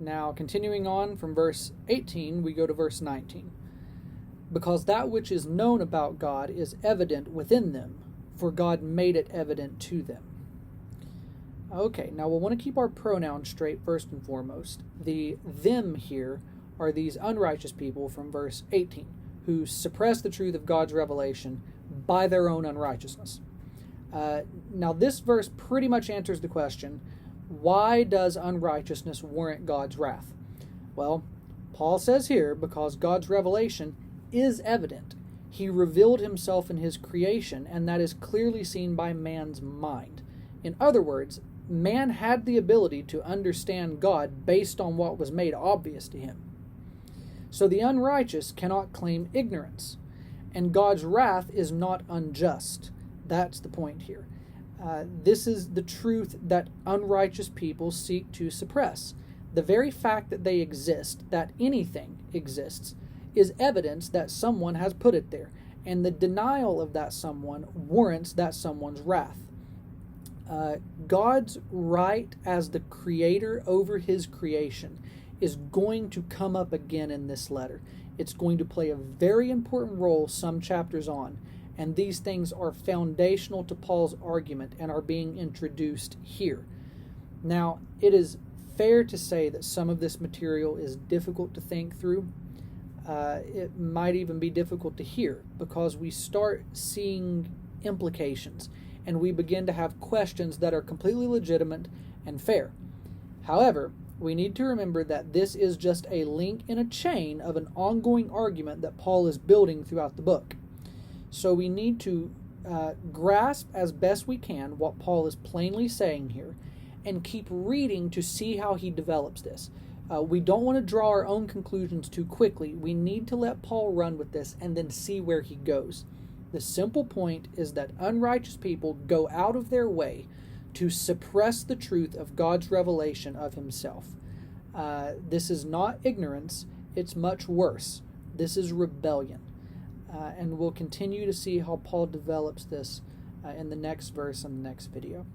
Now, continuing on from verse 18, we go to verse 19. Because that which is known about God is evident within them, for God made it evident to them. Okay, now we'll want to keep our pronouns straight first and foremost. The them here are these unrighteous people from verse 18, who suppress the truth of God's revelation by their own unrighteousness. Now this verse pretty much answers the question, why does unrighteousness warrant God's wrath? Well, Paul says here, because God's revelation is evident. He revealed himself in his creation, and that is clearly seen by man's mind. In other words, man had the ability to understand God based on what was made obvious to him. So the unrighteous cannot claim ignorance, and God's wrath is not unjust. That's the point here. This is the truth that unrighteous people seek to suppress. The very fact that they exist, that anything exists, is evidence that someone has put it there, and the denial of that someone warrants that someone's wrath. God's right as the creator over his creation is going to come up again in this letter. It's going to play a very important role some chapters on, and these things are foundational to Paul's argument and are being introduced here. Now, it is fair to say that some of this material is difficult to think through. It might even be difficult to hear because we start seeing implications and we begin to have questions that are completely legitimate and fair. However, we need to remember that this is just a link in a chain of an ongoing argument that Paul is building throughout the book. So we need to grasp as best we can what Paul is plainly saying here and keep reading to see how he develops this. We don't want to draw our own conclusions too quickly. We need to let Paul run with this and then see where he goes. The simple point is that unrighteous people go out of their way to suppress the truth of God's revelation of himself. This is not ignorance, it's much worse. This is rebellion. And we'll continue to see how Paul develops this in the next verse and the next video.